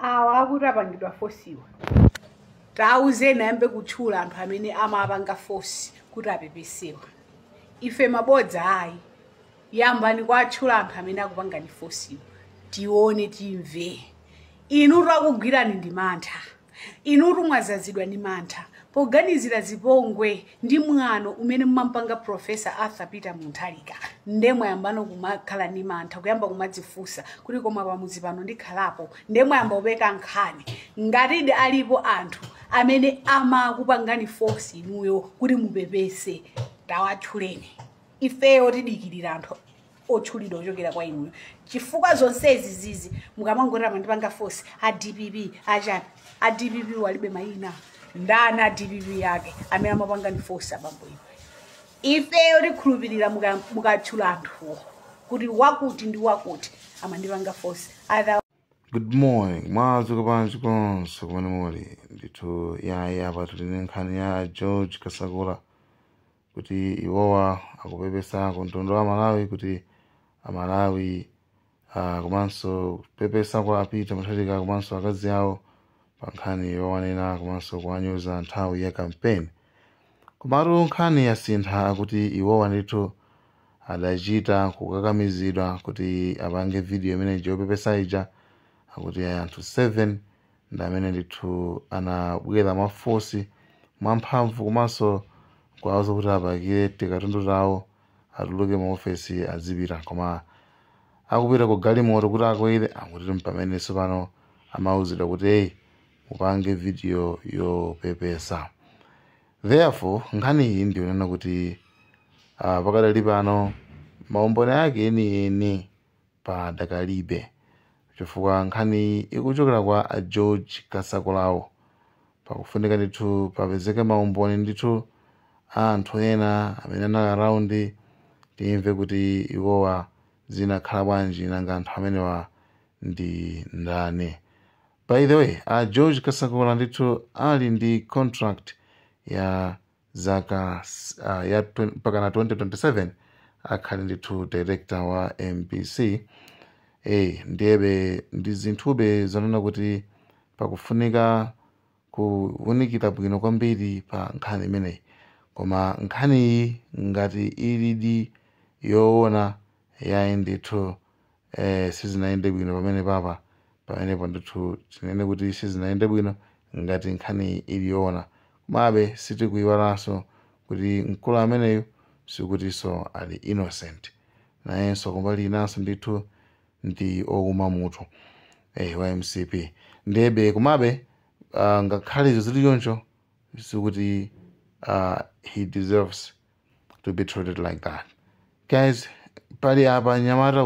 Awakutapangidwa fosiwa. Tauze nambe kutchula anthu amene amapanga fosi kuti apepesewa. Ife mabodza ayi. Yambani kwatchula anthu amene akupangani fosiwa. Tione timve. Inu takugwirani ndi mantha. Inu mwazazidwa ndi mantha. Poganizira zipongwe ndi mwano umene mmampanga Professor Arthur Peter Mutharika. Ndemwe yambano kumakhala ndi mantha kuyamba kumadzifusa kuti koma pamuzi pano ndikhalapo ndemwe yamba upeka nkhani ngati alipo anthu amene amakupangani force inuyo kuti mupepese tawatchuleni ifeyo tidikirira anthu otchulidwa ochokera kwa inuyo chifukwa zonsezi zizi mukamangorera mandipanga force a DPP achani a DPP walibe mayina ndana DPP yake amene amapangani force abambo iwe ifeyo tikhulupirira mukatchula anthu kuti wakuti ndi wakuti amandipanga force other. Good morning. Mwazuka panji konse kumene muli ndithu yaya patu tine nkhani ya George Kasakula kuti iwowa akupepesa kuntondo wa Malawi kuti Amalawi komanso kupepesa kwa Peter Mutharika komanso akazi awo pa nkhani yowanena komanso kuwanyoza nthawi ya campaign. Komatu nkhani yasintha kuti iwowa ndithu adachita kukakamizidwa kuti apange video imene yopepesa ija akuti anthu 7 ndi amene ndithu anabwera mafosi mwamphamvu komanso kwawuza kuti apakire tikatundu tawo atuluke mu ofesi azipita koma akupita ku galimoto kuti akwere akuti mpamenenso pano amauzidwa kuti upange video yopepesa. Therefore nkhani iyi ndiyonena kuti pakadali pano maumboni ake eni pa dakalibe chifukwa nkhani ikuchokera kwa George Kasakulawo pakufunika ndithu papezeke maumboni ndithu anthu ena amene anali around timve kuti iwowa zinakhala bwanji nanga anthu amenewa ndi ndani. By the way, George Kasakula ndithu ali ndi contract ya zaka pakana 2027 akhali ndithu director wa MPC. Ndiyebe ndi zinthube zonena kuti pakufunika kuwunikira bwino kwambiri pa nkhani imeneyi koma nkhani iyi ngati ilidi yoona yayi ndithu sizinayende bwino pamene papa pamenepo ndithu tinene kuti sizinayende bwino ngati nkhani ili yoona komabe sitikuyiwalanso kuti mkulu ameneyo sikutiso ali innocent nayenso kumbali inanso ndithu ndi ouma mutu wa MCP ndebe komabe ngakhale izo zili choncho sikuti he deserves to be treated like that. Guys, pali apa nyamata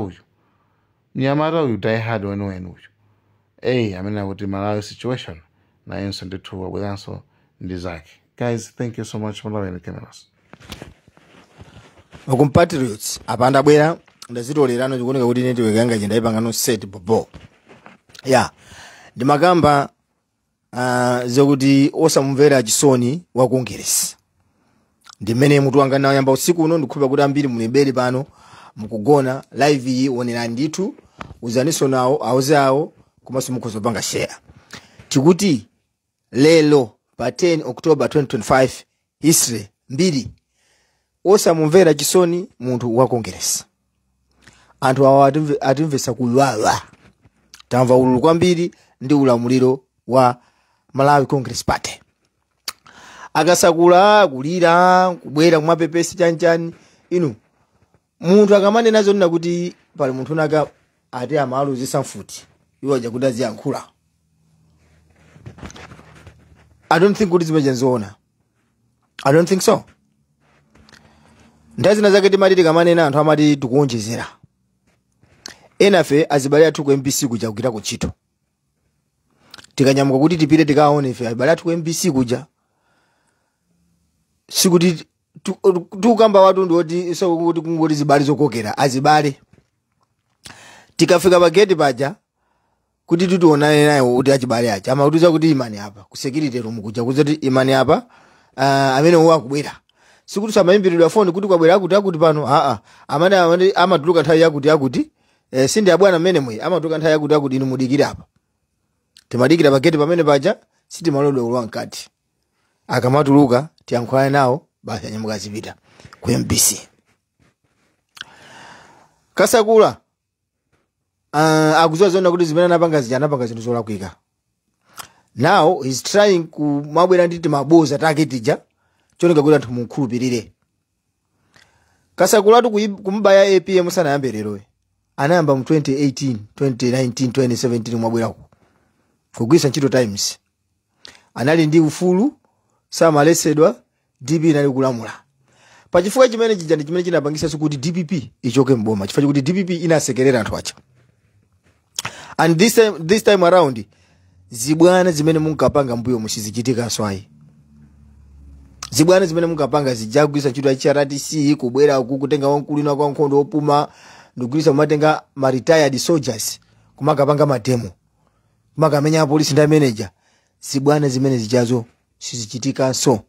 uyu die hard wenu uyu amene akuti Malawi situation nayenso ndithu wabweranso ndi zake. Guys, thank you so much for loving the cameras. Compatriots apanda bwera ndazitolerano zikuoneka kuti network yanga ndayipanga no set bobo. Ndimakamba zokuti osamumvera chisoni wa Congress. Ndimene mutu wanga nawo yamba usiku uno ndikhupa kuti ambiri mulibeli pano mukugona live iyi onera ndithu uzaniso nawo auze awo komanso mukuzopanga share. Tikuti lelo pa 10 October 2025 history mbiri osamumvera chisoni munthu wa Congress. Anthu awo atimvesa kuwawa. Tamva ululu kwambiri ndi ulamuliro wa Malawi Congress Party. Akasakula kulira kubwera kumapepesi chanchani inu munthu akamane nazo nina kuti pali munthu naka ati amalu zisamfuti iwo aja kuti aziyankhula. I don't think kuti zimejenzoona. I don't think so. Ndazi nazake timati tikamane na anthu amati tikuonjezera. Enafe azibale athu ku MPC kuja kugwira kuchito. Tikanyamuka kuti tipite tikaone ife azibale athu ku MPC kuja. Sikuti tukamba watu ndoti so kuti kungoti zibali zokokera azibale. Tikafika pa gate paja kuti tutiona naye kuti achibale acha amakutuza kuti imani hapa ku security room kuja kuzoti imani hapa amene huwa kubwera. Sikuti samayimbiridwa phone kuti kwabwera akuti pano amene amatuluka nthawi yakuti sindi abwana mmene mwe amatuluka nthawi yakuti inu mudikira apa. timadikira pageti pamene paja sitimalodwa kulowa mkati. Akamatuluka tiyankhulane nawo basi anyamuka zipita ku MBC. Kasakula akuziwa zona kuti zimene anapanga zinthu zolakwika. Now he's trying kumabwera nditi maboza taketija choneka kuti anthu mukhulupirire. Kasakula kumubaya APM sanayambe lero. Anayamba mu 2018, 2019, 2017 mwabwerako. Kugwisa ntchito Times. Anali ndi ufulu samalesedwa DP inali kulamula. Pachifukwa chimene chija ndi chimene chinapangisa kuti DPP ichoke mboma. Chifukwa kuti DPP inasekerera anthu acha. And this time around zibwana zimene munkapanga mbuyo musizichitika swai. Zibwana zimene munkapanga zijagwisa ntchito ya RTC kubwera kukutenga wankulina kwa nkhondo opuma ndikugwisa kumatenga ma retired soldiers kumakapanga mademo. Kumakamenya police ndi manager. Zibwana zimene zijazo sizichitika so.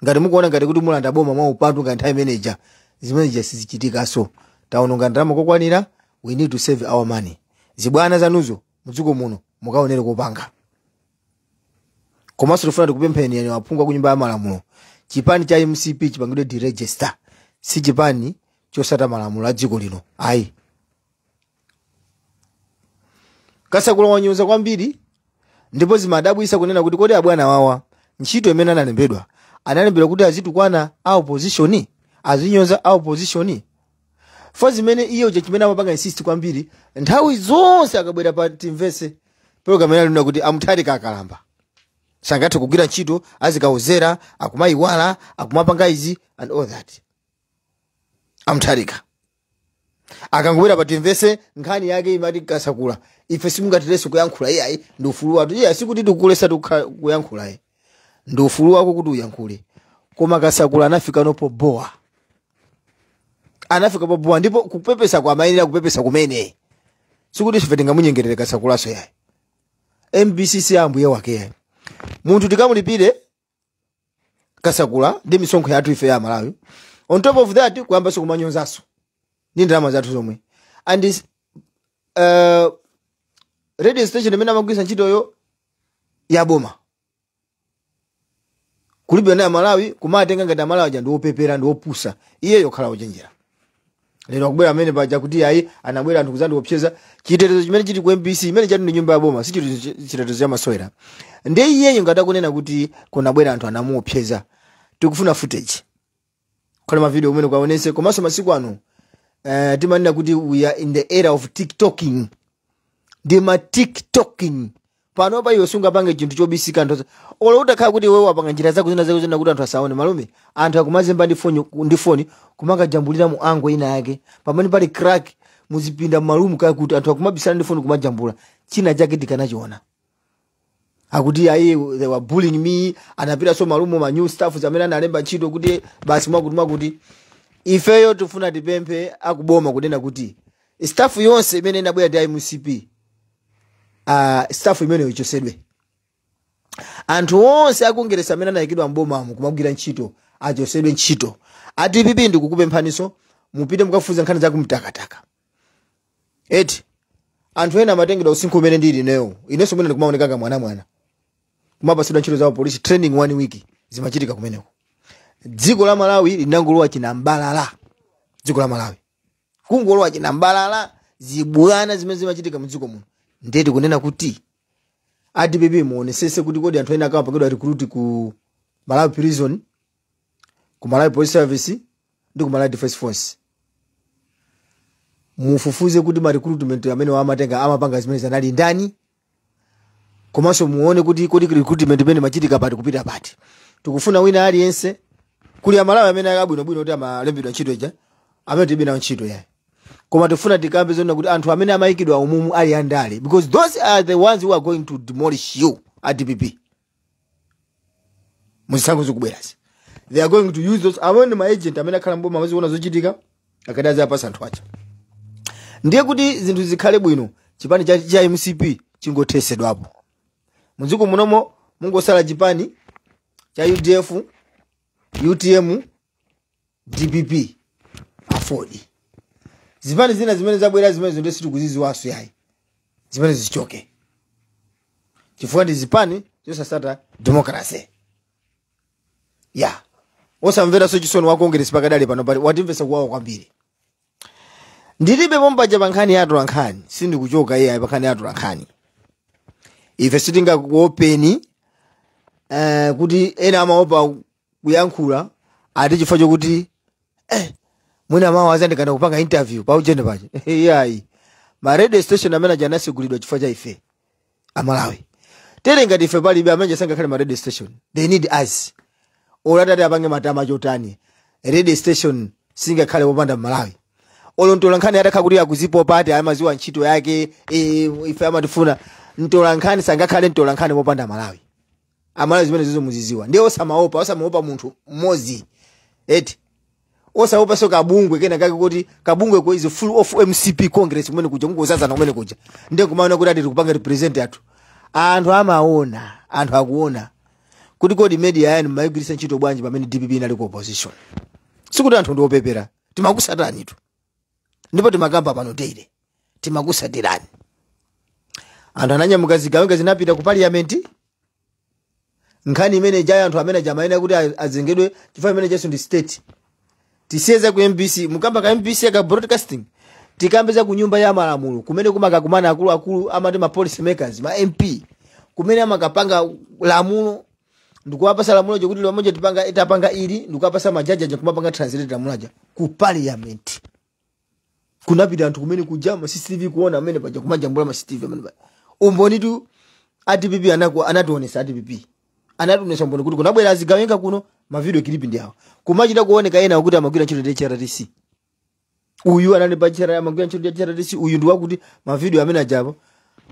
Ngati mukuona ngati kuti mulanda boma mwa upandu ngati time manager zimene zija sizichitika so. Taononga ndalama kokwanira, we need to save our money. Zibwana zanuzo mudziko muno mukaonere kopanga. Komanso tufuna tikupempheni yani wapungwa ku nyumba ya malamulo. Chipani cha MCP chipangidwe deregister. Si chipani chosata malamulo a dziko lino. Ayi. Kasakula wanyuza kwambiri ndipo zimadabwisa kunena kuti kodi abwana wawa ntchito imene analembedwa kuti azitukwana a opposition, azinyoza a opposition. For zimene iyo chimene amapanga insist kwambiri nthawi zonse akabwera pa timvese program inalina kuti amutharika akalamba. Sangathe kugwira ntchito azikauzera akumayiwala akumapanga izi and all that. Amutharika. Akangobwera pa timvese nkhani yake imati Kasakula ife simungatireso kuyankhula iyayi ndi ufulu watu. Iye sikuti tikulesa kuyankhula iye. Ndi ufulu wako kuti uyankhule. Koma Kasakula anafika nopo boa. Anafika poboa ndipo kupepesa kwa mayenera kupepesa kumene. Sikuti ife tingamunyengerere Kasakulaso yayi. MBC si ambuye wake yayi. Munthu tikamulipire Kasakula ndi misonkho yathu ife ya Malawi. On top of that kuyamba so kumanyonzaso. Ndi ndalama zathu zomwe. And this radio station imene amagwisa ntchito yo ya boma. Kulibe na Malawi kumatenga ngati Malawi ndi opepera ndi opusa. Iye yokhala ochenjera. Lero akubwera amene paja kuti ayi anabwera anthu kuzandi opseza chitetezo chimene chiti ku MBC imene chati ndi nyumba ya boma si chitetezo cha maswera. Ndi iyeyo ngata kunena kuti kunabwera anthu anamuopseza. Tikufuna footage. Kwa ma video umene kwaonese komanso masiku ano timanena kuti we are in the era of TikToking. Dima TikToking. Pano pa yosunga pange chinthu chobisika anthu. Olo utakhala kuti wewe wapanga njira zako zina kuti anthu asaone malume. Anthu akumazemba ndi foni kumanga jambulira mu ango ina yake. Pamene pali crack muzipinda malumu kaya kuti anthu akumabisana ndi foni kumajambula. China chake tikanachiona. Akuti ayi they were bullying me, anapita so malumu ma new staff zamene analemba ntchito kuti basi mwakuti ifeyo tufuna tipemphe akuboma kunena kuti staff yonse imene inabwera ndi MCP staff imene ichosedwe. Anthu onse akungeresa amene anayikidwa mboma kumagwira ntchito achosedwe ntchito. ADPP ndikukupemphaniso mupite mukafuza nkhani za kumtakataka. Eti anthu ena amatengedwa usinkhu umene ndili neyo. Inenso mwene ndikumaoneka mwana. Kumapasidwa ntchito za police training 1 week zimachitika kumeneko. Dziko la Malawi linangolowa chinambalala. Dziko la Malawi kungolowa chinambalala zibwana zimene zimachitika mdziko muno. Ndeti kunena kuti ADPP muonesese kuti kodi anthu ena akapangidwa recruit ku Malawi prison, ku Malawi police service ndi ku Malawi defense force. Mufufuze kuti ma recruitment amene wamatenga amapanga zimene zanali ndani. Komanso muone kuti kodi recruitment imene machitika pati kupita pati. Tukufuna wina aliyense kuli Malawi amene akabwino kuti amalembedwa ntchito ija amene tibina ntchito yayi. Koma tufuna tikambe zona kuti anthu amene amayikidwa umumu ali andale, because those are the ones who are going to demolish you at DPP. Muzisango zikubwerazi. They are going to use those amene ma agent amene akhala mboma amaziona zochitika akadaza apasa anthu acha. Ndiye kuti zinthu zikhale bwino chipani cha MCP chingothesedwapo. Muziko munomo mungosala chipani cha UDF, UTM, DPP afodi. Zipani zina zimene zabwera zimene zonde situ kuziziwaso yayi. Zimene zichoke. chifukwa ndi zipani zosasata democracy ya osamvera so chisoni wa Congress pakadali pano pali watimvesa kuwawa kwambiri. Ndilibe mombaja pankhani ya atolankhani sindikuchoka iye pankhani ya atolankhani ife sitinga kuopeni kuti ena amaopa kuyankhula ati chifukwa chokuti mwina mawu azandikana kupanga interview pa ujende pache yayi ma radio station amene anasigulidwa chifukwa cha ife amalawi tere ngati ife palibe amene sangakhale ma radio station they need us olatati apange matama chotani radio station singakhale popanda malawi olontolankhani atakha kuti akuzipo pati amaziwa ntchito yake ife amatifuna ntolankhani sangakhale ntolankhani popanda malawi amalawi zimene zizo muziziwa ndiye osamaopa munthu mmozi eti osaopa so kabungwe kena kake kuti kabungwe ko is full of MCP Congress kumene kuja ngozazana kumene kuja ndiye kumaona kuti ati tikupanga represent athu anthu amaona anthu akuona kuti kodi media yanu mayigwirisa ntchito bwanji pamene DPP inali ku opposition sikuti anthu ndiopepera timakusatani tu ndipo timakamba pano teire timakusatirani anthu ananyamuka zigawenga zinapita ku parliament nkhani imene jaya anthu amene jamaina kuti azengedwe chifukwa imene Jesu ndi state tisiyeza ku MBC mukamba ka MBC ka broadcasting tikambeza ku nyumba ya malamulo kumene kumakakumana akulu amati ma policy makers ma MP kumene amakapanga lamulo ndikuwapasa lamulo jokuti lamoja itapanga ili ndikuwapasa majaji kumapanga translate lamulo ku parliament kunapita anthu kumene kujama CCTV kuona amene paja kumajambula ma CCTV amene paja umboni tu ADPP anatuonesa ADPP anatuonesa umboni kuti kunabwera azigawenga kuno ma video clip ndi awo kumachita kuoneka ena kuti amagwira ntchito ya CRTC uyu anali bachara amagwira ntchito ya CRTC uyu ndi wakuti ma video amene ajapo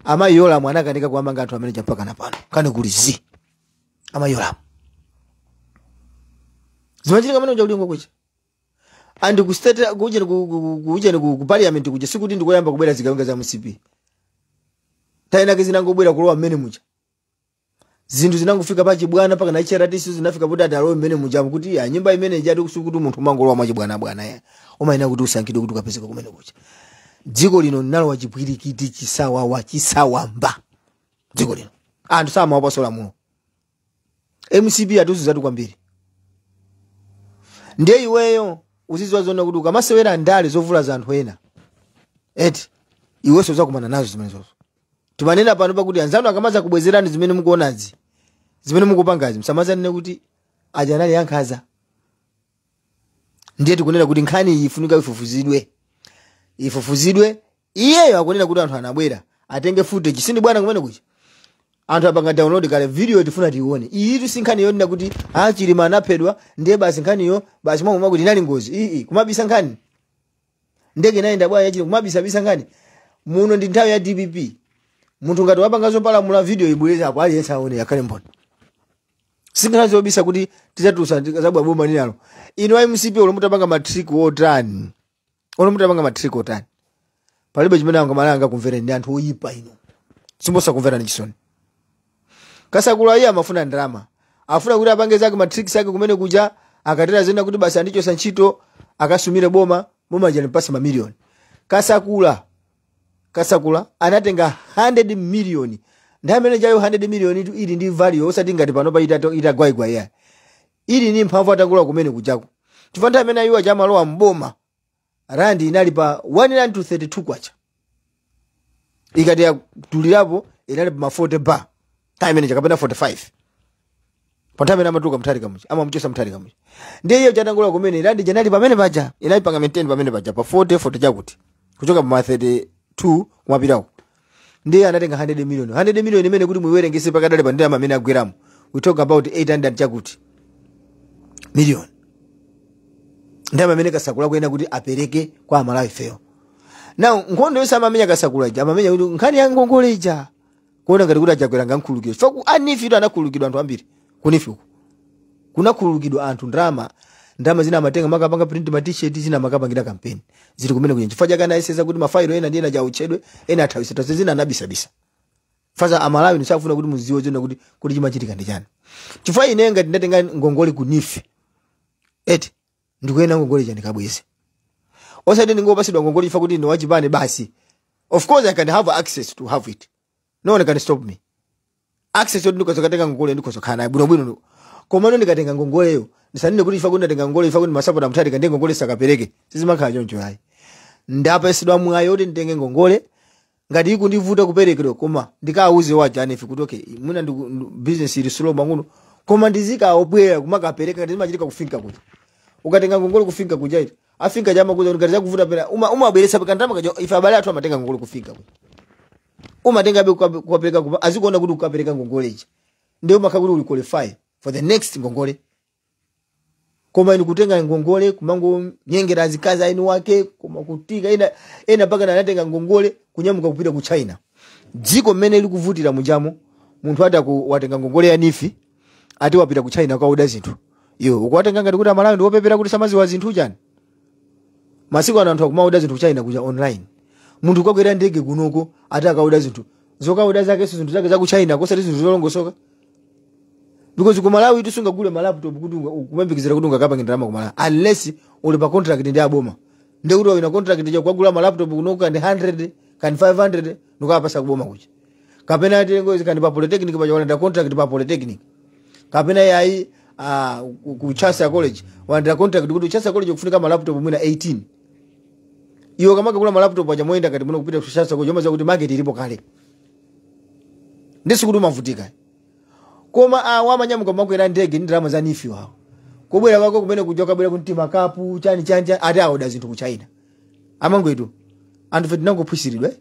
amayola mwana kanika kuamanga anthu amene champaka na pano kane kuli zi amayola zimachitika kamene ujakulingo kucha andi ku state kujeni ku parliament kuja sikuti ndikoyamba kubwera zigawenga za MCP taina kezinangobwera kulowa mmene mucha zinthu zinangofika pachibwana paka na CRTC zinafika kuti atalowe mmene mucha kuti ya nyumba imene ijati kusukuti munthu mangolowa mwachibwana ya umaina kuti usankhidwe kuti ukapezeka kumene kucha dziko lino nalo wachipwirikiti chisawamba dziko lino anthu samawapasola muno MCP atuzizatu kwambiri ndiye iweyo uzizwa zona kuti ukamasewera ndale zovula za anthu ena eti iweso zakumana nazo zimene zozo timanena pano pakuti anzanu akamaza kubwezerani zimene mukuonazi zimene mukupangazi msamazane kuti ajanali yankhaza ndiye tikunena kuti nkhani iyi ifunika ifufuzidwe iyeyo akunena kuti anthu anabwera atenge footage sindi bwana kumene kucha anthu apanga download kale video tifuna tione iyi tu sinkhani yonena kuti Chilima anaphedwa ndiye basi nkhaniyo basi mwa kuti inali ngozi kumabisa nkhani ndege naenda bwana yachili kumabisa nkhani muno ndi nthawi ya DPP munthu ngati wapanga zopalamula video ibwereza apo aliyense aone yakale mbona singazo bisa kuti tizatusa zabwa boma ninalo ino MCP olomutapanga matrick otani palibe chimene angamalanga kumvera ndi anthu oyipa ino simbosa kumvera ndi chisoni kasakula iye amafuna ndalama afuna kuti apange zake matrix yake kumene kuja akatera zena kuti basi andicho sanchito akasumire boma jani pasi mamilioni kasakula anatenga 100 million ndamene jayo 100 million itu ili ndi value osati ngati pano pa itagwaigwa ya ili ni mphamvu atakula kumene kujako tifanta amene ayiwa chamalowa mboma randi inali pa 132 kwacha ikati ya tulirapo inali pa 40 bar time kapena 45 pantame amatuka mthari kamuchi ama mchosa mthari kamuchi ndiye iyo chatangula kumene randi janali pamene paja inali panga maintain pamene paja pa 40 chakuti kuchoka pa 32 kumapirako ndiye anatenga 100 million imene kuti muiwerengese pakadale pa ndalama amene agweramu we talk about 800 chakuti million ndalama amene kasakula kuyena kuti apereke kwa amalawi feo now nkhondo yonse amamenya kasakula ija amamenya kuti nkhani ya ngongole ija kuona ngati kuti ajakwera ngankhulukiro faku anifi to anakhulukidwa anthu ambiri kunifi uku kunakhulukidwa anthu ndalama zina amatenga makapanga print ma t-shirt zina makapangira campaign zili kumene kuja chifukwa chake anayeseza kuti mafailo ena ndiye achedwe ena athawisita zina anabisabisa faza amalawi nisafuna kuti muziwe zina kuti chimachitika ndi chani chifukwa ine ngati ndatenga ngongole kunifi eti ndikuyena ngongole chani kabweze osati ndingopasidwa ngongole ifa kuti ndi wachipane basi of course I can have access to have it no one can stop me access yoti ndikoza katenga ngongole ndikoza kana bwino bwino koma ndo ndikatenga ngongoleyo ndisanine kuti ifa kuti ndatenga ngongole ifa kuti masapota mthati kande ngongole sakapereke sizimakhala choncho hayi ndapa esidwa mwayo kuti nditenge ngongole ngati ikundivuta kuperekedwa koma ndikauze waja anefi kuti okay mwina ndi business ili slow manguno koma ndizika obwera kumakapereka ngati zimachitika kufinka kuti ukatenga ngongole kufinka kuja iti afinka jama kuja ngati zakuvuta pera umabweresa pakandama kaja ifa abale athu amatenga ngongole kufinka kuti umatenga be kupereka kupa azikuona kuti ukapereka ngongole ichi ndio makakuti uli qualify for the next ngongole koma inu kutenga ngongole kumango nyengera azikazi ainu wake koma kutika ena paka anatenga ngongole kunyamuka kupita ku China dziko mmene likuvutira mujamo munthu watenga ngongole ya nifi ati wapita ku China kwa uda zinthu iyo ukwatenga ngati kuti amalawi ndiwopepera kuti samazi wa zinthu chani masiku anthu akumauda zinthu ku China kuja online munthu kwakwera ndege kunoko ati akauda zinthu zokauda zake zinthu zake za ku China kosati zinthu zolongosoka because kumalawi tisunga gule malaptop kuti kumembekizira kuti ungakapa ndalama kumalawi unless uli pa contract ndi aboma ndio kuti wina contract ya kwagula malaptop kunoka ndi 100 kan 500 nukapasa kuboma kuchi kapena tengo zikandi pa polytechnic pa wanda contract pa polytechnic kapena yayi ku Chasa College wanda contract kuti Chasa College kufunika malaptop mwina 18 iyo kama kagula malaptop aja moenda kati muno kupita ku Chasa College yomaza kuti market ilipo kale ndisi kuti mavutika koma wamanyamuka makwera ndege ndi drama za nifi wao kubwera kwako kumene kujoka bwera kuntima kapu chani chanja ati aoda zinthu ku China amangwetu anthu fe tinangophusiridwe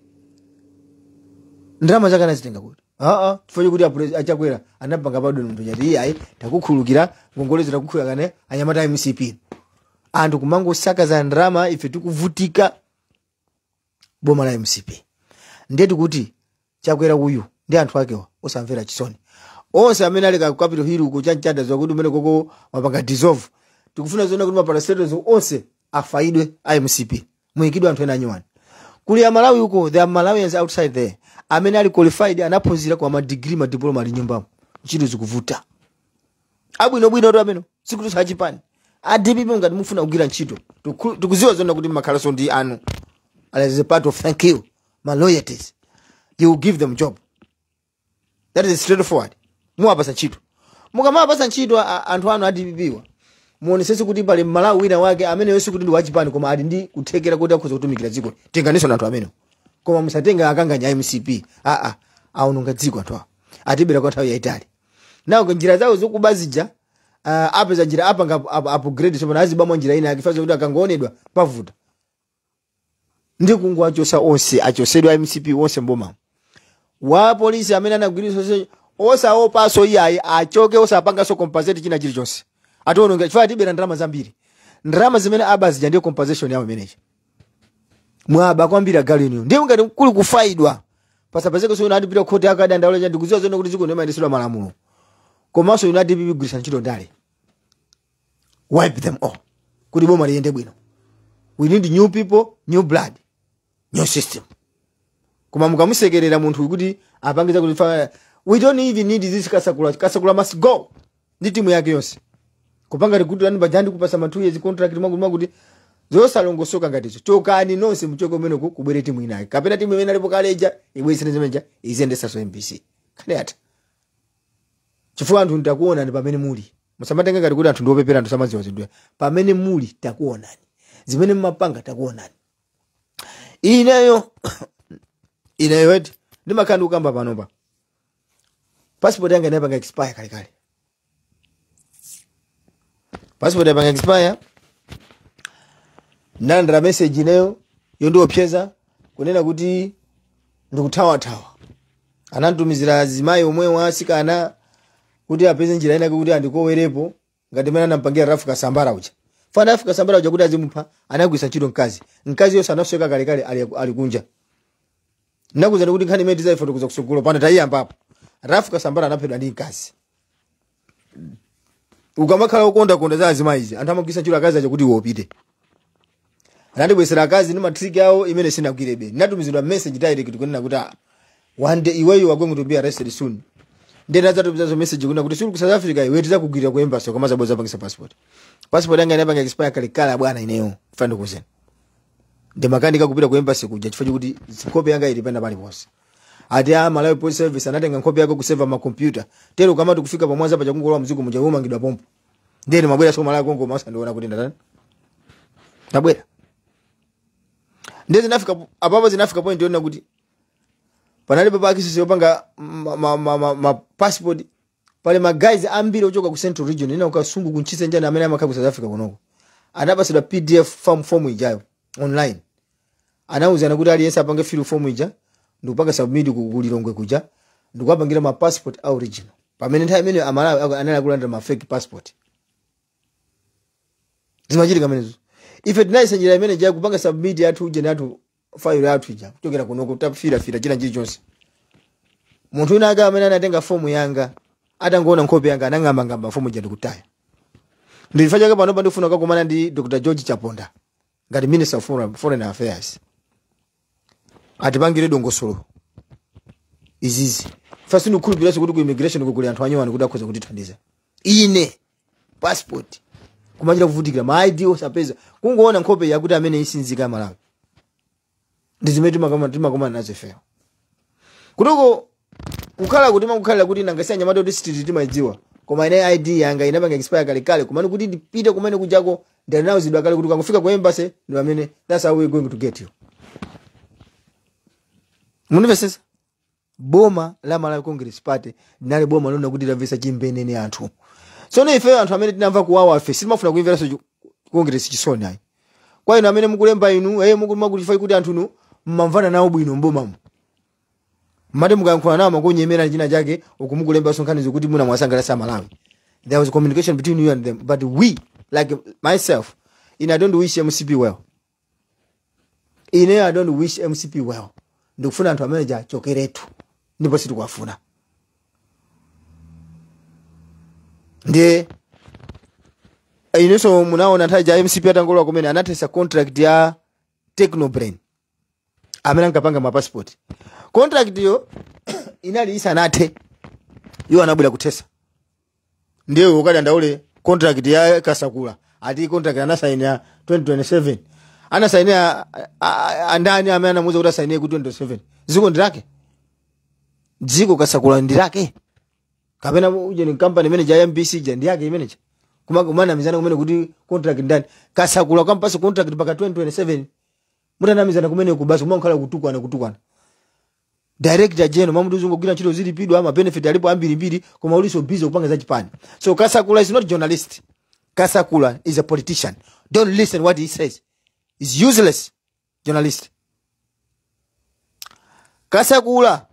ndrama zakana zitenga kuti tifanye kuti achakwera anapanga padwe munthu nyati iyayi takukhulukira ngongole zitakukhulukira kane anyamata MCP anthu kumango saka za ndrama ife tikuvutika boma la MCP ndeti kuti chakwera uyu ndi anthu akewa osamvera chisoni onse amene ali ka Capitol Hill ku chanchada zokuti umene koko mapanga dissolve tikufuna zona kuti maparastatals onse afaidwe MCP muikidwa anthu ena anyuwani kuli ya Malawi uko there are Malawians outside there amene ali qualified anaphunzira kwa degree ma diploma ali nyumbamo ntchito zikuvuta abwino bwino to amene sikuti sachipani adibi ngati mufuna kugira ntchito tikuziwa zona kuti makhalaso ndi anu as a part of thank you my loyalties you will give them job that is straightforward muwapasa ntchito mukamapasa ntchito anthu anu adibiwa muonesese kuti pali Malawi wina wake amene yesu kuti ndi wachipani koma ali ndi kuthekera kuti akhoza kutumikira dziko tenganiso na anthu amene koma musatenga akanganya MCP aunonga dziko anthu atibera kwa nthawi yaitali nawo njira zawo zokubazija apeza njira apanga upgrade so azibamo njira ina akifaza kuti akangoonedwa pavuta ndi kungu achosa onse achosedwa MCP onse mboma wa polisi amene anagwirizwa osaopaso iyayi achoke osapanga so compensate china chilichonse atono ngachifaa tibera ndrama zambiri ndrama zimene abazija ndiyo compensation yawo manager mwaba kwambira galini ndiye ngati kuli kufaidwa pasapezeka so unati pita khoti akada ndaoleja ndikuziwa zone kuti ziko ndimayendesera malamulo komanso unati bibi grisha ntchito ndale wipe them all kuti boma liyende bwino we need new people new blood new system koma mukamusekerera munthu kuti apangiza kuti we don't even need this kasakula must go ndi timu yake yonse kupanga likuti ani bajandi kupasa ma 2 years contract mwangu kuti zosalongosoka ngatizo chokani nonse mchoko umene kubwere timu inayi kapena timu imene alipo kaleja ibwesene zimenja izendesa so MBC kale ata chifukwa anthu ndakuona ni pamene muli musamatenga ngati kuti anthu ndiopepera anthu samaziwa zindwe pamene muli takuonani zimene mmapanga takuonani ineyo eti ndimakhala ukamba panopa passport yanga inapanga expire kale passport yanga expire nandra message ineyo yondiopyeza kunena kuti ndikuthawa anantumizira azimayi omwe wasikana kuti apeze njira ina kuti andikowerepo ngati mena nampangira Rafu Kasambara uja fana Rafu Kasambara uja kuti azimupha anagwisa ntchito mkazi yose anasweka kale ali kunja nakuza kuti nkhani imene tizaifota kuza kusukulu pana tayiyamba apo Rafu Kasambara anaphedwa ndi mkazi ukamakhala ukonda za azimayizi anthu amagwisa ntchito akazi aja kuti wopite anandibwesera akazi ndi matric yawo imene sinagwirebe natumizidwa message direct kunena kuti one day iweyo are going to be arrested soon ndena zatumizazo message kuna kuti ku South Africa iwe tizakugwira ku embassy koma zaboza pangisa passport yanga inapanga expire kale bwana ineyo fando kuzen ndi makanika kupita ku embassy kuja chifukwa kuti copy yanga ili pena pali ponse ati Malawi Police Service anatenga nkopi yako kuseva ma computer tero kama tukufika pa Mwanza pa chakungola mzigo mja umangidwa pompo ndeni mabwera so Malawi Kongo masa ndiona kuti ndani tabwera ndezi nafika apapa zinafika point ndiona kuti panali papa akisi yopanga ma passport pale ma guys ambiri ochoka ku Central Region ina ukasungu kunchise njana amene amakha ku South Africa kunoko anapasidwa PDF form ijayo online anauzana kuti aliyense apange fill form ija ndikupanga submit ku Lilongwe kuja ndikuwapangira ma passport original pamene nthawi imene Amalawi anali kulanda ma fake passport zimachitika menezo ife tinayisenjera imene ja kupanga submit yathu uje natu file yathu ija kuchokera kunoko tapfira china chilichonse munthu ina aga amene anatenga form yanga atangoona nkope yanga anang'amba form ija ndikutaya ndilifacha pano ndifuna kukumana ndi Dr. George Chaponda ngati Minister of Foreign Affairs atipangire dongosolo izizi fasi nukhulupirira kuti ku immigration kukuli anthu anyowani kuti akhoza kutithandiza ine passport kumachira kuvutikira ma ID osapeza kungoona nkope yakuti amene isinzika Malawi ndizimeti timakoma nazo ifeyo kutoko kukhala kuti makukhalira kuti nangasiyanya madodo district timadziwa koma ine ID yanga inapanga expire kale kumani kuti ndipite kumene kujako ndanawuzidwa kale kuti kangofika ku embassy ndo amene that's how we going to get you munivesesa boma la Malawi Congress Party nali boma lona kuti lavesa chimbenene anthu so ne ife anthu amene tinamva kuwawa afe simafuna kuimvera so Congress chisoni ayi kwa ino amene mukulemba inu mukulifa kuti anthu nu mmamvana nawo bwino mboma made mukayankhula nawo makonyemera china chake ukumukulemba sonkhanizo kuti muna mwasangalasa Malawi there was communication between you and them but we like myself I don't wish MCP well I don't wish MCP well ndikufuna anthu amene ja chokeretu ndipo situkwafuna ndiye ineso munaona nthawi ja MCP atangolowa kumene anathesa contract ya Technobrain amene ankapanga ma passport contract yo inali isanathe yo anabwera kuthesa ndiye ukada ndaule contract ya Kasakula ati contract anasaina 2027 anasaina andani amene anamuza kuti asaine ku 2027 ziko ndirake dziko Kasakula ndirake kapena uje ni company manager ya MBC je ndiyake manager kumana mizana kumene kuti contract ndani Kasakula kampasa contract paka 2027 mutana mizana kumene kubasi kumankhala kutukwana director general mamudu zungogwira ntchito zilipidwa ama benefit alipo ambiri koma uliso busy kupanga za Japan so Kasakula is not journalist Kasakula is a politician don't listen what he says is useless journalist Kasakula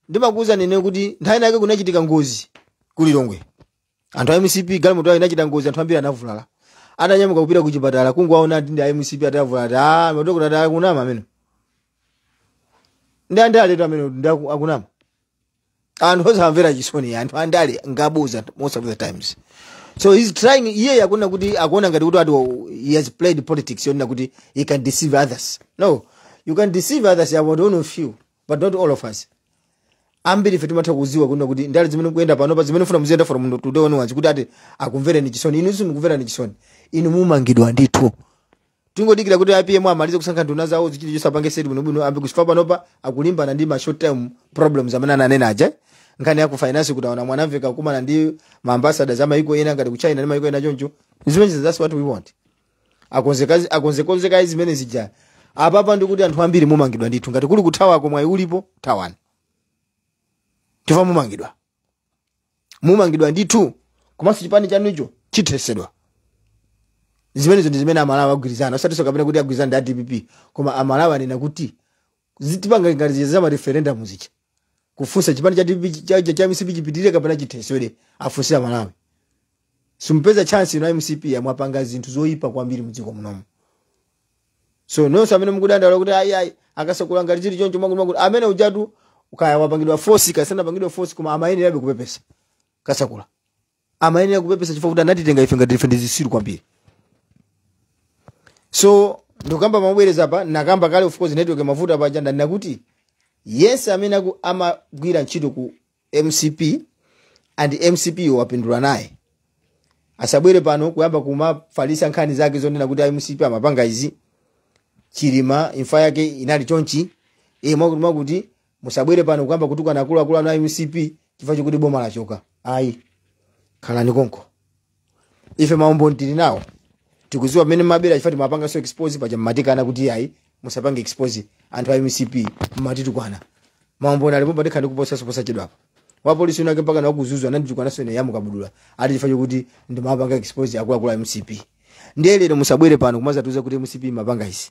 ndimakuza nene kuti nthawi yake kunachitika ngozi ku Lilongwe anthu a MCP galimoto inachita ngozi anthu ambiri anavulala ananyamuka kupita ku chipatala kungoaona ndi a MCP atavulala madokota atakunama amene ndi aleto amene ndakunama anthu osamvera chisoni anthu andale ngabuza most of the times so he's trying iye yakuna kuti akuona ngati kuti he has played politics yona kuti he can deceive others no you can deceive others about one of you but not all of us ambiri fetu matha kuziwa kuna kuti ndale zimene kuenda pano pa zimene funa muziyenda for mundo today ono wanzi kuti ati akumvera ni chisoni inu simukumvera ni chisoni inu mumangidwa ndithu tingodikira kuti IPM amalize kusankha nduna zawo zichili chosapange sedi bwino ambe kusifa panopa akulimbana ndi ma short term problems amene ananena aje nkhani ya ku finance kuti aona mwanamveka kumana ndi ma ambassadors ama iko ena ngati ku China ndi maiko ena choncho zimene that's what we want akonzeka zimene zija apapa ndi kuti anthu ambiri mumangidwa ndithu ngati kuli kuthawa komwe ulipo thawani tifa mumangidwa ndithu komanso chipani chanu icho chithesedwa zimenezo ndi zimene Amalawi agwirizana osatiso kapena kuti agwirizana ndi DPP koma Amalawi anena kuti zitipanga ngati za ma referendum zichi kufunsa chipani cha DPP cha MCP chipitirire kapena chitheswere afunse Amalawi simpeza chance na MCP amwapanga zinthu zoyipa kwambiri mdziko munomu so nonse amene mukudanda kuti ayi Akasakula ngati chili choncho mwakuti amene ujatu ukaya wapangidwa force kasana pangidwa force kuma amayenera be kupepesa Kasakula amayenera kupepesa chifukwa kuti anatitenga ife ngati defend zisiru kwambiri so ndokamba mabwereza hapa nakamba kale of course network mafuta pa janda ndakuti yes amene amagwira ntchito ku MCP and MCP wapindula naye asabwere pano kuyamba kumafalisa nkhani zake zonena kuti MCP amapanga izi Chilima imfa yake inali chonchi mwakuti musabwere pano kukamba kutuka na kula na MCP chifukwa chokuti boma lachoka. Ayi. Khalani konko. Ife maombo ntili nawo. Tikuziwa pamene mabera chifukwa timapanga so expose paja mmatikana kuti ayi musapange expose anthu a MCP mmatitukwana. Maombo nalipo patikana kuposa soposa chedwa apa. Wa polisi unake mpaka na kuzuzwa nanditukwana so ne yamukabudula. Ati chifukwa chokuti ndimapanga expose akula MCP. Ndiyelero musabwere pano kumaza tuze kuti MCP mapanga izi.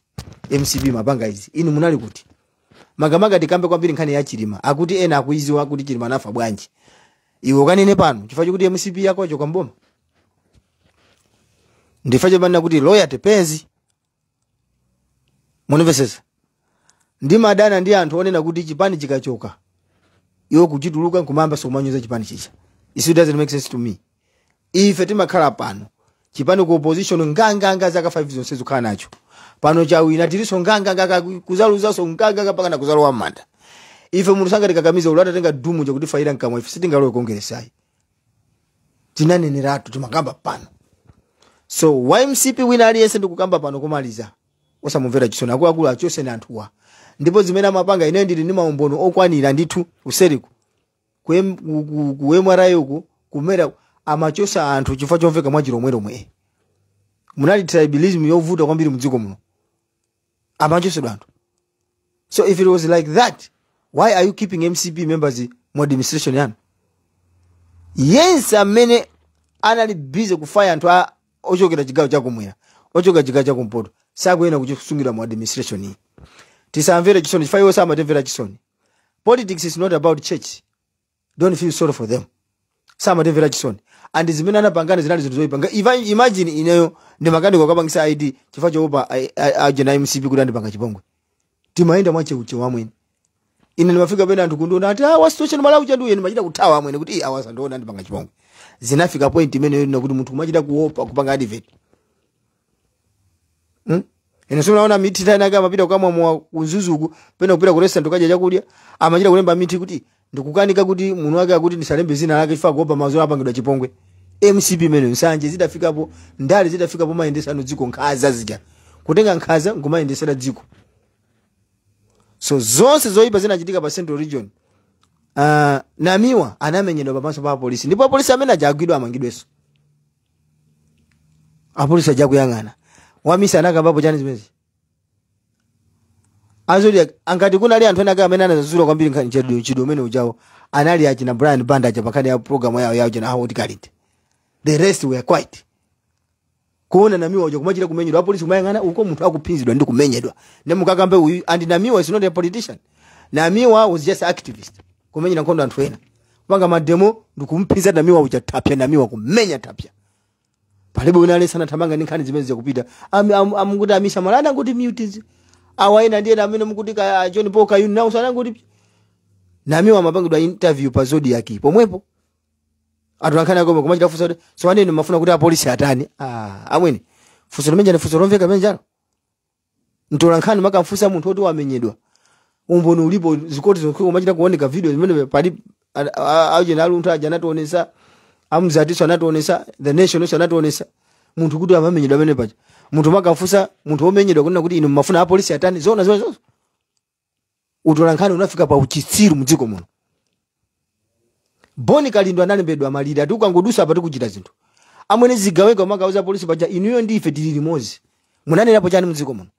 MCP mapanga izi. Inu munali kuti. Magamaga tikambe kwambiri nkhani ya Chilima. Akuti ena akuiziwa kuti Chilima nafa bwanji. Iwo kanene pano chifukwa chokuti MCP yako achoka mboma. Ndifaje bana kuti lawyer tepenzi. Munivesesa. Ndi madana ndi anthu onena kuti chipani chikachoka. Iwo kuchituluka nkumamba somanyoza chipani chicha. It doesn't make sense to me. Ife timakhala pano. Chipani ku opposition nganga zaka 5 zonse zokhala nacho. Pano chawina tiliso nganga kuzaluza so nganga paka na kuzalowa manda. Ife munthu sanga tikakamiza ulata tenga dumu chakuti faira nkamwa ife sitingalowe kongeresai. Tinaneneratu timakamba pano. So YMCP wina aliyense ndikukamba pano kumaliza. Osamumvera chisoni akulu achose na anthuwa. Ndipo zimene amapanga ine ndili ndi maumbono okwanira ndithu useriku. Kuwemwara yuku kumera amachosa anthu chifukwa chomveka mwachilomwe. Munali tribalism yovuta kwambiri mdziko muno. Amachosedwa anthu. So if it was like that, why are you keeping MCP members mu administration yanu? Yes, amene anali busy kufire anthu ochokera chigawo chakumwera, ochoka chigawo chakumpoto. Sakuyena kuchisungira mu administration iyi. Tisamvere chisoni chifukwa iwo samatemvera chisoni. Politics is not about church. Don't feel sorry for them. Samatemvera chisoni. And zimene anapangana zinali zinthu zoyipanga. Imagine ineyo ndimakani kwakapangisa ID chifukwa chopa ajena MCP kuti andipanga chipongwe. Timaenda mwache uche wamwene. Ine ndimafika pena anthu kundiona ati situation malawi chandu yeni machita kuthawa amwene kuti awasa ndiona ndipanga chipongwe. Zinafika point imene kuti munthu kumachita kuopa kupanga advert. Ine unaona miti tena kama pita kama mwa kunzuzuku pena kupita ku restaurant kaja chakudya amachita kulemba miti kuti ndikukanika kuti munhu wake akuti ndisalembe zina lake ifa kuopa mazuwa apangidwa chipongwe. MCP mene nsanje zidafikapo ndali zidafikapo maendesano dziko nkhaza zija kutenga nkhaza ngumayendesera dziko. So zonse zoyipa zinachitika pa Central Region. Namiwa anamenyedwa pamaso pa polisi. Ndipo polisi amene ajagwidwa amangidweso. Apolisi ajakuyang'ana. Wamisa anakabapo chani zimezi. Azuri angati kuna ali anthu ena amene anazazula kwambiri nkhani chidomene ujawo anali achina Brian Banda acha pakani ya program yawo china how tikalite. The rest were quiet. Kuona Namiwa uja kumachira kumenyedwa apolisi kumayang'ana uko munthu akuphinzidwa ndi kumenyedwa. Nemukakambe uyu and Namiwa is not a politician. Namiwa was just an activist. Kumenyera nkhondo anthu ena. Panga mademo ndikumphinza Namiwa uja tapya Namiwa kumenya tapya. Palibe unale sana tamanga ndi nkhani zimezi zakupita. Amunguti amisha malana nguti mutizi. Awaina ndiye amene mukutika John Paul Kayuni nawo sana nguti. Namiwa mapangidwa interview pa Zodiac pomwepo. Atulankhana koma kumachita fuso so wanene mafuna kuti apolisi atani. Amwene. Fuso lomenja ne fuso lomveka menjalo. Ntolankhani makamfusa munthu oti wamenyedwa. Umbono ulipo zikoti zokho kumachita kuoneka video zimene pali aje nalu munthu aja anatonesa amuzatiso anatonesa the nation anatonesa munthu kuti amamenyedwa pamene paja. Munthu makamfusa munthu omenyedwa kunena kuti inu mafuna apolisi atani zona. Utolankhani unafika pa uchitsiru mdziko muno. Boni Kalindo analembedwa malire ati ukangodusa apa tikuchita zinthu. Amwene zigaweka makauza polisi paja inuyo ndife tili limozi. Munanerapo chani mdziko muno.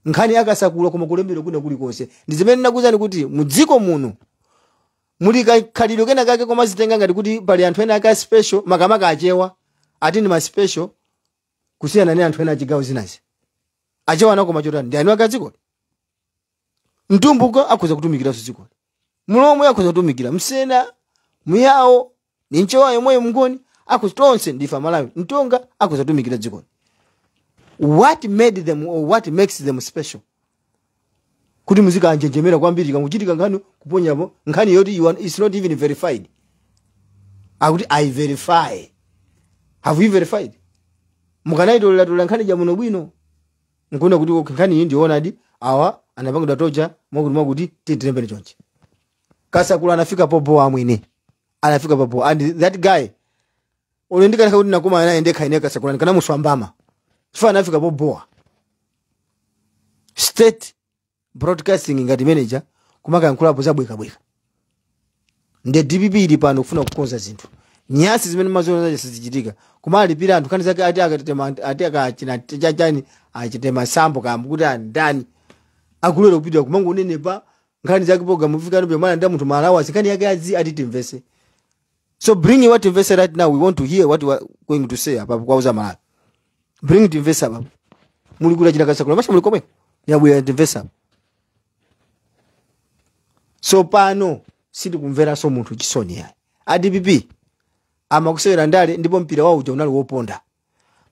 Nkhani yakasakula koma kulembera kuna kuli konse. Ndi zimene nakuzani kuti mdziko muno muli khalidwe kena kake koma zitenga ngati kuti pali anthu ena aka special makamaka achewa ati ndi ma special kusiyana ndi anthu ena achigawo zinazi. Achewa nako machotani ndi anu akadziko. Mtumbuko akhoza kutumikira dziko. Mulomwe akhoza kutumikira msena muyawo ni nchewa yomwe mngoni akutonse ndifa Malawi. Mtonga akhoza kutumikira dziko. What made them or what makes them special? Kuti muzika anjenjemera kwambiri kamuchitika nkhani kuponyapo nkhani yoti is not even verified. Akuti I verify. Have you verified? Mukanaitolela tola nkhani ja muno bwino. Nkuna kuti nkhani iyi ndiona di awa anapangidwa toja mwakuti titirembere chonchi. Kasakula anafika popo amwene. Anafika popo and that guy olendika kuti nakoma anaende khaine Kasakula kana muswambama. Chifukwa anafika popo. State broadcasting ngati manager kumaka yankhulapo zabwekabweka. Nde DPP ili pano kufuna kukonza zinthu. Nyasi zimene mazoona zaje sizichitika. Kumalipira anthu khani zake ati akachina chachani achitema sambo kambukuti ndani. Akulero kupita kumango unenepa nkhani zake program fika ndo mwana nda munthu malawa nkhani yake ati timvese. So bring what investor right now. We want to hear what we are going to say about kwa uzamala. Bring the investor baba. Muli kula jina kasakula masha muli komwe. Ya we investor. So pano sidi kumvera so muntu chisoni yayi. ADPP amakusera ndale ndipo mpira wao uja unali woponda.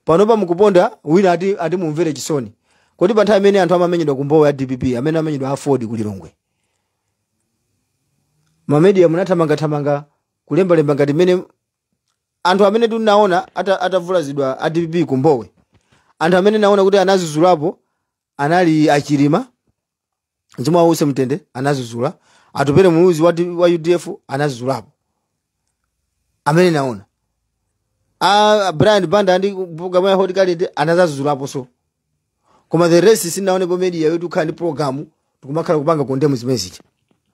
Pano pa mukuponda wina ati mumvere chisoni. Kodi pa nthawi imene anthu amamenyedwa kumbowa ya DPP amene amenyedwa afford kulilongwe. Mamedia munathamanga kulemba ngati mene anthu amene tunaona atavulazidwa ADPP kumbowe. Anthu amene naona kuti anazuzulapo anali achirima nchimwe awuse mtende anazuzula atupere muluzi wa UDF anazuzulapo amene naona Brian Banda ndi program ya Hot Calendar anazazuzulapo so koma the rest sinaone po media yetu khani program tikumakhala kupanga condemn zimezi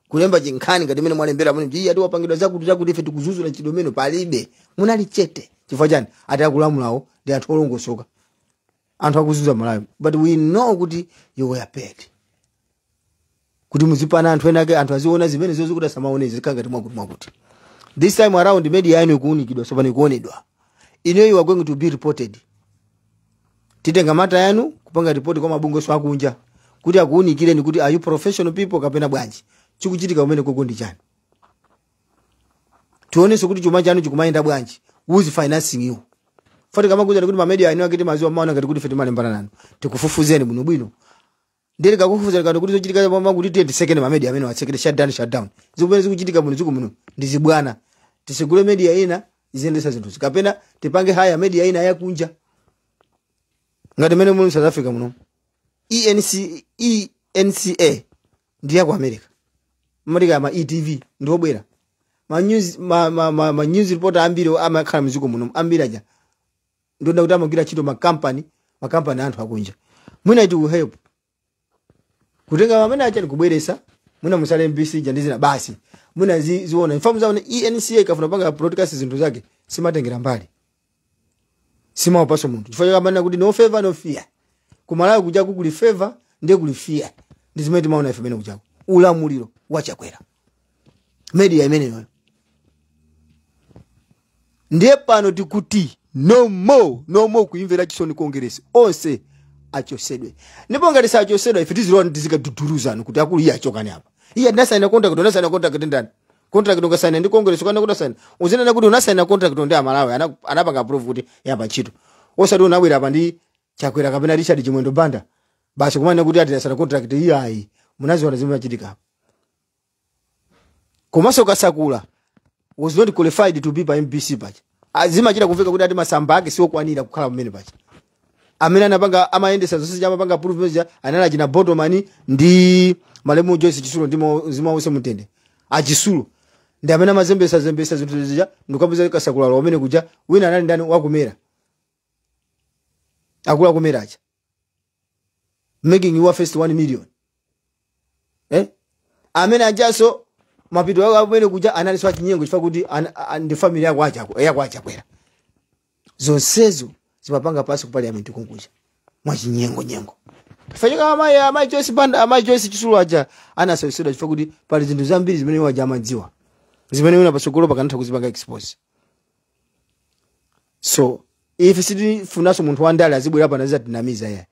kulemba chinkhani ngati mene mwalembera muno ji ati wapangidwa zakuti ife tikuzuzula chidomeno palibe munali chete chifukwa chani ati akulamulawo ndi anthu olongosoka anthu akuzuza malawi but we know kuti you were paid kuti muzipana anthu enake anthu aziona zimene zokuti samaonezi zikanga mwakuti this time around media yanu ikuunikidwa so pano ikuonedwa ino you are going to be reported titenga mata yanu kupanga report kwa mabungo so akunja kuti akuunikire ni kuti are you professional people kapena bwanji chikuchitika umene koko ndi chani tuoneso kuti chuma chanu chikumayenda bwanji who is financing you fati kama kuja kuti mamedia ino akiti maziwa maona ngati kuti feti malembana nanu tikufufuzeni buno bwino ndere kakufufuza ngati kuti zochitika mama kuti 20 second mamedia amene watsekere shutdown zikubene zikuchitika buno zikumuno ndizibwana tisigule media ina izendesa zinthu kapena tipange haya media ina yakunja ngati mene mu South Africa muno ENCA ndiya ku America America ma ETV ndobwera ma news reporter ambiri amakhala muziko muno ambiri aja ndonda kuti amagira chito ma company anthu akunja mwina itu help kutenga amene acha kubweresa mwina musale MBC jandizina basi mwina ziona inform zaone ENCA kafuna panga broadcast zinthu zake simatengera mbali sima wapaso muntu chifanya kama kuti no favor no fear kumalawi kuja kuli favor ndiye kuli fear ndizimene maona ife mene kuja ulamuliro wachakwera media imene yoyo ndiye pano tikuti no more kuimvera chisoni kongeresi onse achosedwe ndipo ngati sachosedwa ife tizilona tizikaduduruzana kuti akulu iye achokani apa iye ndasayina contract ndani contract ungasaina ndi kongeresi kana kuti saina uzinena kuti unasaina contract ndi amalawi anapanga approve kuti yapa ntchito osati unabwera apa ndi chakwera kapena Richard Chimwendo Banda basi kumana kuti ati asana contract iye ayi munaziona zimene zachitika komanso kasakula was not qualified to be by MBC pacha azima chira kufika kuti ati masamba ake sio kwanira kukhala pamene pacha amene anapanga amaendesa zonse chamapanga proof anala china Bodomani ndi Malemu Joyce Chisulo ndimo zimawuse mutende achisulo ndi amene amazembesa zinthu zija ndikabuza kasakula lo amene kuja wina anali ndani wakumera akula kumera acha making your first 1 million amene ajaso mapito yako amene kuja anali swa chinyengo chifukwa kuti ndi family yako acha kwera zonsezo zimapanga pasi ku parliament kunkuja mwa chinyengo fanyika amayi Joyce Banda amayi Joyce Chisulo aja anasawisidwa chifukwa kuti pali zinthu zambiri zimene waja amadziwa zimene una pasokolo pakanatha kuzipanga expose so if sidi funaso munthu wandale azibwera pa naziza dinamiza yeye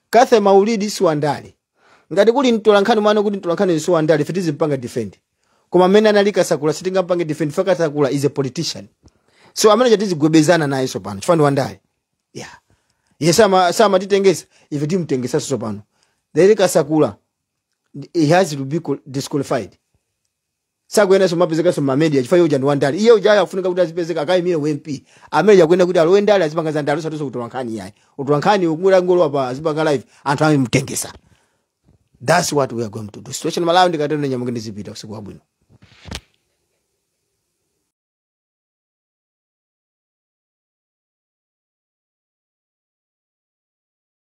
Kathe Maulidi si wandale ngati kuli ntolankhani mano kuti ntolankhani si wandale fitizi mpanga defend koma amene analika sakula sitinga mpanga defend faka sakula is a politician so amene chatizi gwebezana naye so pano chifano wandale yeah sama titengesa if timtengesa so pano derika sakula he has to be disqualified sakwena so mapezeka so media chifano uja ndi wandale iye uja afunika kuti azipezeka akaimire WMP amene yakwenda kuti alo wendale azipanga za ndalo sato kutolankhani yayi utolankhani ukula ngolo apa azipanga live anthu amtengesa. That's what we are going to do. Situation Malawi ndikatero nyamuke ndizipita usiku wabwino.